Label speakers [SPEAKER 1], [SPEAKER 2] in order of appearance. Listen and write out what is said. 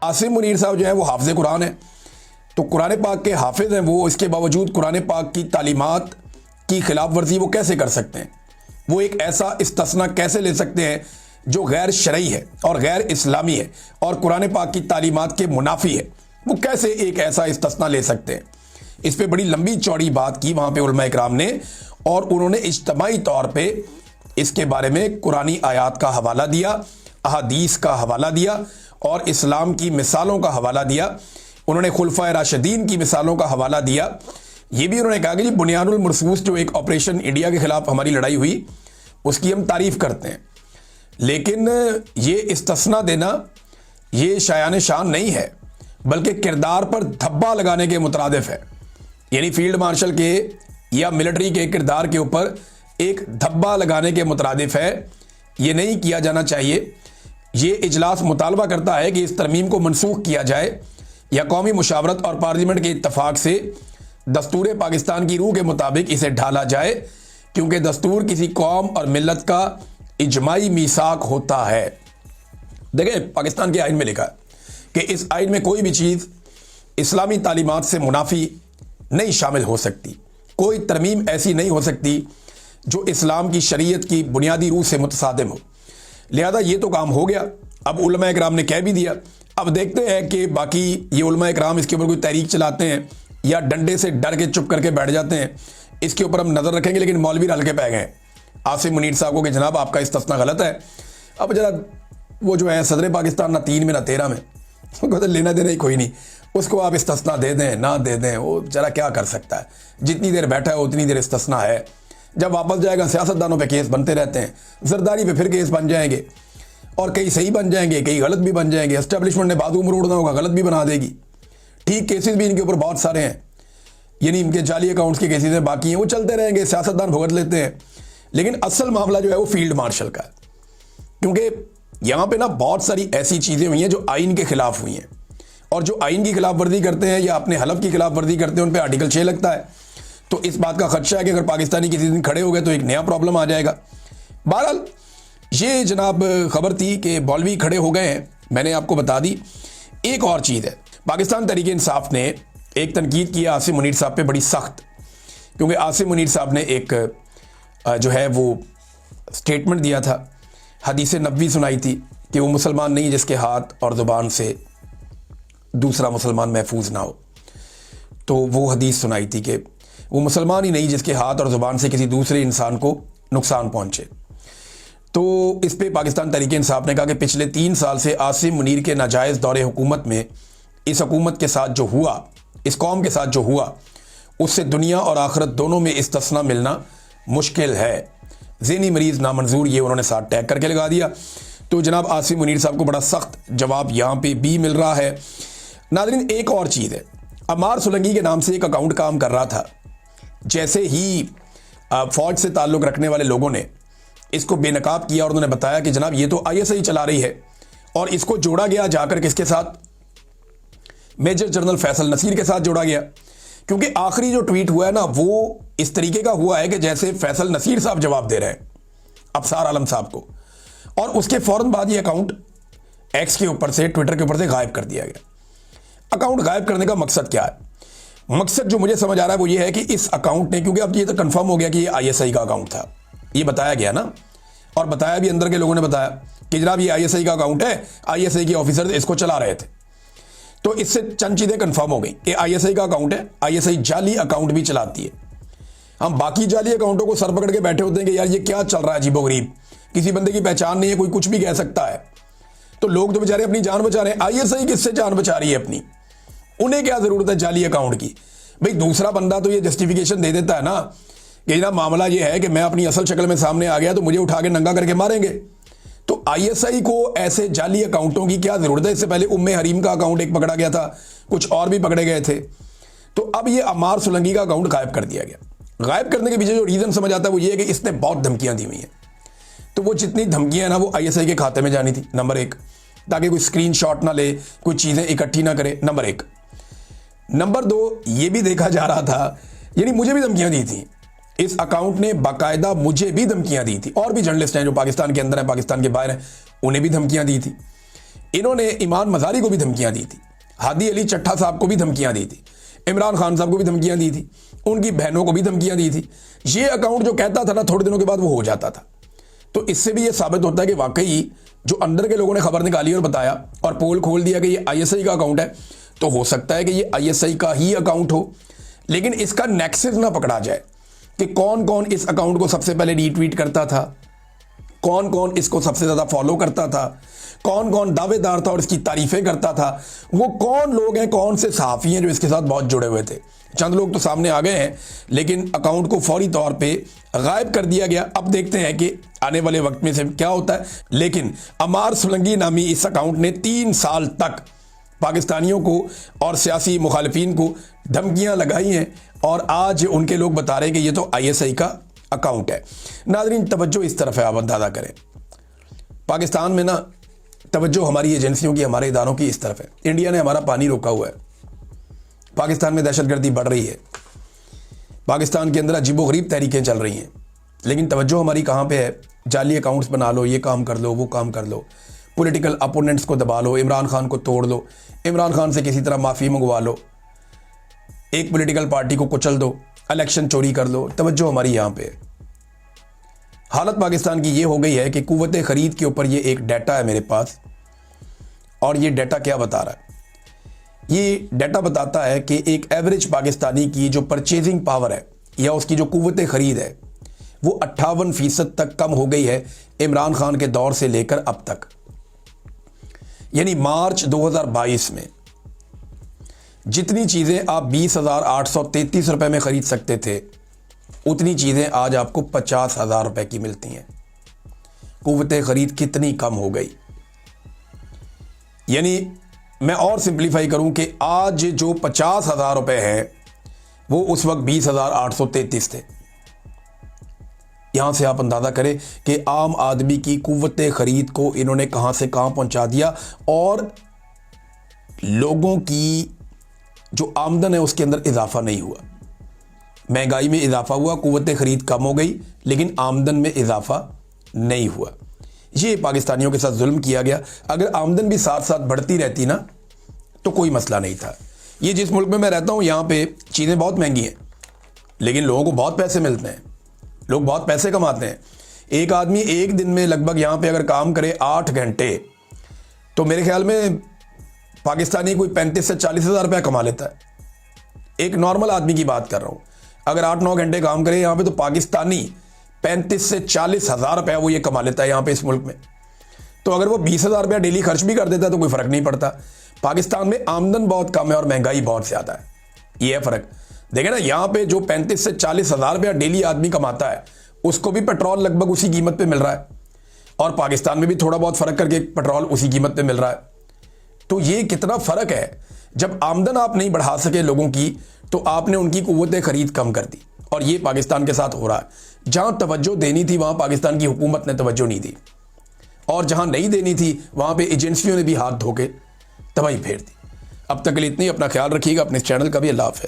[SPEAKER 1] आसिम मुनीर साहब जो है वो हाफिज कुरान है, तो कुरान पाक के हाफिज हैं वो, इसके बावजूद कुरान पाक की तालीमात की खिलाफ वर्जी वो कैसे कर सकते हैं? वो एक ऐसा इस्तिस्ना कैसे ले सकते हैं जो गैर शरई है और गैर इस्लामी है और कुरान पाक की तालीमात के मुनाफी है? वो कैसे एक ऐसा इस्तिस्ना ले सकते हैं? इस पे बड़ी लंबी चौड़ी बात की वहां पे उलमा इकराम ने, और उन्होंने इज्तमाई तौर पे इसके बारे में कुरानी आयात का हवाला दिया, अहादीस का हवाला दिया और इस्लाम की मिसालों का हवाला दिया। उन्होंने खुलफाए राशिदीन की मिसालों का हवाला दिया। ये भी उन्होंने कहा कि जी बुनियानुल मरसूस जो एक ऑपरेशन इंडिया के खिलाफ हमारी लड़ाई हुई उसकी हम तारीफ करते हैं, लेकिन ये इस्तिस्ना देना ये शायान शान नहीं है, बल्कि किरदार पर धब्बा लगाने के मुतरादिफ है। यानी फील्ड मार्शल के या मिलिट्री के किरदार के ऊपर एक धब्बा लगाने के मुतरादिफ है। ये नहीं किया जाना चाहिए। ये इजलास मुतालबा करता है कि इस तरमीम को मनसूख किया जाए या कौमी मुशावरत और पार्लियामेंट के इत्तफाक से दस्तूर पाकिस्तान की रूह के मुताबिक इसे ढाला जाए, क्योंकि दस्तूर किसी कौम और मिल्लत का इजमाई मीसाक होता है। देखिए, पाकिस्तान के आइन में लिखा है कि इस आइन में कोई भी चीज़ इस्लामी तालीमात से मुनाफी नहीं शामिल हो सकती। कोई तरमीम ऐसी नहीं हो सकती जो इस्लाम की शरीयत की बुनियादी रूह से मुतसादिम हो। लिहाजा ये तो काम हो गया, अब उलमा इकराम ने कह भी दिया। अब देखते हैं कि बाकी ये उलमा इकराम इसके ऊपर कोई तहरीक चलाते हैं या डंडे से डर के चुप करके बैठ जाते हैं, इसके ऊपर हम नज़र रखेंगे। लेकिन मौलवी हल्के पै गए आसिम मुनीर साहब को कि जनाब आपका इस्तिस्ना गलत है। अब जरा वो जो है सदर पाकिस्तान ना 3 में ना 13 में, उसको तो लेना देना ही कोई नहीं, उसको आप इस्तिस्ना दे दें ना दे दें, वो जरा क्या कर सकता है। जितनी देर बैठा है उतनी देर इस्तिस्ना है। जब वापस जाएगा सियासतदानों पे केस बनते रहते हैं, जरदारी पे फिर केस बन जाएंगे और कई सही बन जाएंगे, कई गलत भी बन जाएंगे। एस्टेब्लिशमेंट ने बाजू मरोड़ना होगा, गलत भी बना देगी। ठीक केसेस भी इनके ऊपर बहुत सारे हैं, यानी इनके जाली अकाउंट्स के केसेस बाकी हैं, वो चलते रहेंगे, सियासतदान भुगत लेते हैं। लेकिन असल मामला जो है वो फील्ड मार्शल का है, क्योंकि यहाँ पे ना बहुत सारी ऐसी चीज़ें हुई हैं जो आइन के खिलाफ हुई हैं, और जो आइन की खिलाफ वर्जी करते हैं या अपने हलफ की खिलाफ वर्जी करते हैं उन पर आर्टिकल 6 लगता है। तो इस बात का खदशा है कि अगर पाकिस्तानी किसी दिन खड़े हो गए तो एक नया प्रॉब्लम आ जाएगा। बहरहाल ये जनाब खबर थी कि मौलवी खड़े हो गए हैं, मैंने आपको बता दी। एक और चीज़ है, पाकिस्तान तहरीक इंसाफ ने एक तनकीद किया आसिम मुनीर साहब पे बड़ी सख्त, क्योंकि आसिम मुनीर साहब ने एक जो है वो स्टेटमेंट दिया था, हदीस नबवी सुनाई थी कि वो मुसलमान नहीं जिसके हाथ और ज़ुबान से दूसरा मुसलमान महफूज ना हो। तो वो हदीस सुनाई थी कि वो मुसलमान ही नहीं जिसके हाथ और ज़ुबान से किसी दूसरे इंसान को नुकसान पहुंचे। तो इस पे पाकिस्तान तहरीक इंसाफ ने कहा कि पिछले 3 साल से आसिम मुनीर के नाजायज़ दौरे हुकूमत में इस हुकूमत के साथ जो हुआ, इस कौम के साथ जो हुआ, उससे दुनिया और आखिरत दोनों में इस्तिस्ना मिलना मुश्किल है। ज़हनी मरीज़ नामंजूर, ये उन्होंने साथ टैग करके लगा दिया। तो जनाब आसिम मुनीर साहब को बड़ा सख्त जवाब यहाँ पे भी मिल रहा है। नाज़रीन, एक और चीज़ है, अमार सुलंगी के नाम से एक अकाउंट काम कर रहा था। जैसे ही फ़ौज से ताल्लुक़ रखने वाले लोगों ने इसको बेनकाब किया और उन्होंने बताया कि जनाब ये तो ISI चला रही है, और इसको जोड़ा गया जाकर किसके साथ, मेजर जनरल फैसल नसीर के साथ जोड़ा गया। क्योंकि आखिरी जो ट्वीट हुआ है ना वो इस तरीके का हुआ है कि जैसे फैसल नसीर साहब जवाब दे रहे हैं अफसार आलम साहब को, और उसके फ़ौरन बाद ये अकाउंट एक्स के ऊपर से, ट्विटर के ऊपर से गायब कर दिया गया। अकाउंट गायब करने का मकसद क्या है? मकसद जो मुझे समझ आ रहा है वो ये है कि इस अकाउंट ने, क्योंकि अब ये तो कंफर्म हो गया कि ये ISI का अकाउंट था, ये बताया गया ना, और बताया भी अंदर के लोगों ने बताया कि जनाब ये ISI का अकाउंट है, ISI के ऑफिसर इसको चला रहे थे। तो इससे चंद चीज़ें कंफर्म हो गई कि ISI का अकाउंट है, ISI जाली अकाउंट भी चलाती है। हम बाकी जाली अकाउंटों को सर पकड़ के बैठे होते हैं कि यार ये क्या चल रहा है अजीबोगरीब, किसी बंदे की पहचान नहीं है, कोई कुछ भी कह सकता है। तो लोग तो बेचारे अपनी जान बचा रहे हैं, ISI किससे जान बचा रही है अपनी? उन्हें क्या जरूरत है जाली अकाउंट की? भाई दूसरा बंदा तो ये जस्टिफिकेशन दे देता है ना कि ना मामला ये है कि मैं अपनी असल शक्ल में सामने आ गया तो मुझे उठा के नंगा करके मारेंगे। तो ISI को ऐसे जाली अकाउंटों की क्या जरूरत है? इससे पहले उम्मे हरीम का अकाउंट एक पकड़ा गया था, कुछ और भी पकड़े गए थे। तो अब ये अमार सुलंगी का अकाउंट गायब कर दिया गया। गायब करने के पीछे जो रीजन समझ आता है वो ये है कि इसने बहुत धमकियां दी हुई हैं। तो वो जितनी धमकियां ना वो ISI के खाते में जानी थी, नंबर 1, ताकि कोई स्क्रीनशॉट ना ले, कोई चीजें इकट्ठी ना करे, नंबर 1। नंबर 2, ये भी देखा जा रहा था, यानी मुझे भी धमकियां दी थी इस अकाउंट ने, बाकायदा मुझे भी धमकियां दी थी, और भी जर्नलिस्ट हैं जो पाकिस्तान के अंदर हैं, पाकिस्तान के बाहर हैं, उन्हें भी धमकियां दी थी। इन्होंने ईमान मज़ारी को भी धमकियां दी थी, हादी अली चट्ठा साहब को भी धमकियां दी थी, इमरान खान साहब को भी धमकियां दी थी, उनकी बहनों को भी धमकियां दी थी। ये अकाउंट जो कहता था ना, थोड़े दिनों के बाद वो हो जाता था। तो इससे भी ये साबित होता है कि वाकई जो अंदर के लोगों ने खबर निकाली और बताया और पोल खोल दिया कि ये आईएसआई का अकाउंट है, तो हो सकता है कि ये आईएसआई का ही अकाउंट हो, लेकिन इसका नेक्सस ना पकड़ा जाए कि कौन कौन इस अकाउंट को सबसे पहले रीट्वीट करता था, कौन कौन इसको सबसे ज्यादा फॉलो करता था, कौन कौन दावेदार था और इसकी तारीफें करता था, वो कौन लोग हैं, कौन से सहाफ़ी हैं जो इसके साथ बहुत जुड़े हुए थे। चंद लोग तो सामने आ गए हैं, लेकिन अकाउंट को फौरी तौर पे गायब कर दिया गया। अब देखते हैं कि आने वाले वक्त में से क्या होता है। लेकिन अमार सोलंकी नामी इस अकाउंट ने 3 साल तक पाकिस्तानियों को और सियासी मुखालिफिन को धमकियां लगाई हैं और आज उनके लोग बता रहे हैं कि ये तो आईएसआई का अकाउंट है। नाज़रीन, तवज्जो इस तरफ है, आप अंदाज़ा करें पाकिस्तान में ना तवज्जो हमारी एजेंसियों की, हमारे इदारों की इस तरफ है। इंडिया ने हमारा पानी रोका हुआ है, पाकिस्तान में दहशतगर्दी बढ़ रही है, पाकिस्तान के अंदर अजीबोगरीब तहरीकें चल रही हैं, लेकिन तवज्जो हमारी कहाँ पे है? जाली अकाउंट्स बना लो, ये काम कर लो, वो काम कर लो, पॉलिटिकल अपोनेंट्स को दबा लो, इमरान खान को तोड़ लो, इमरान खान से किसी तरह माफ़ी मंगवा लो, एक पॉलिटिकल पार्टी को कुचल दो, इलेक्शन चोरी कर लो। तवज्जो हमारी यहाँ पे है। हालत पाकिस्तान की ये हो गई है कि कुव्वत ख़रीद के ऊपर ये एक डाटा है मेरे पास, और ये डाटा क्या बता रहा है? ये डाटा बताता है कि एक एवरेज पाकिस्तानी की जो परचेजिंग पावर है या उसकी जो कुव्वत ख़रीद है वो 58% तक कम हो गई है इमरान खान के दौर से लेकर अब तक। यानी मार्च 2022 में जितनी चीज़ें आप 20,833 रुपये में ख़रीद सकते थे, उतनी चीज़ें आज आपको 50,000 रुपये की मिलती हैं। कुव्वत ख़रीद कितनी कम हो गई। यानी मैं और सिंप्लीफाई करूं कि आज जो 50,000 रुपये है वो उस वक्त 20,833 थे। यहां से आप अंदाज़ा करें कि आम आदमी की कुव्वत ख़रीद को इन्होंने कहां से कहां पहुंचा दिया, और लोगों की जो आमदन है उसके अंदर इजाफा नहीं हुआ। महंगाई में इजाफा हुआ, कुव्वत ख़रीद कम हो गई, लेकिन आमदन में इजाफा नहीं हुआ। ये पाकिस्तानियों के साथ जुल्म किया गया। अगर आमदन भी साथ साथ बढ़ती रहती ना तो कोई मसला नहीं था। ये जिस मुल्क में मैं रहता हूँ यहाँ पे चीज़ें बहुत महंगी हैं, लेकिन लोगों को बहुत पैसे मिलते हैं, लोग बहुत पैसे कमाते हैं। एक आदमी एक दिन में लगभग यहाँ पे अगर काम करे 8 घंटे, तो मेरे ख्याल में पाकिस्तानी कोई 35 से 40 हज़ार रुपया कमा लेता है। एक नॉर्मल आदमी की बात कर रहा हूँ, अगर 8-9 घंटे काम करे यहाँ पे, तो पाकिस्तानी 35 से 40 हज़ार रुपया वो ये कमा लेता है यहाँ पे इस मुल्क में। तो अगर वो 20,000 रुपया डेली खर्च भी कर देता है तो कोई फ़र्क नहीं पड़ता। पाकिस्तान में आमदन बहुत कम है और महंगाई बहुत ज़्यादा है, ये है फ़र्क। देखें ना, यहाँ पे जो 35 से 40 हज़ार रुपया डेली आदमी कमाता है उसको भी पेट्रोल लगभग उसी कीमत पे मिल रहा है, और पाकिस्तान में भी थोड़ा बहुत फ़र्क करके पेट्रोल उसी कीमत पे मिल रहा है। तो ये कितना फ़र्क है। जब आमदन आप नहीं बढ़ा सके लोगों की, तो आपने उनकी कुव्वत ख़रीद कम कर दी, और ये पाकिस्तान के साथ हो रहा है। जहाँ तवज्जो देनी थी वहाँ पाकिस्तान की हुकूमत ने तवज्जो नहीं दी, और जहाँ नहीं देनी थी वहाँ पे एजेंसियों ने भी हाथ धो के तबाही फेर दी। अब तक के लिए इतनी, अपना ख्याल रखिएगा, अपने चैनल का भी। अल्लाह हाफ़िज़।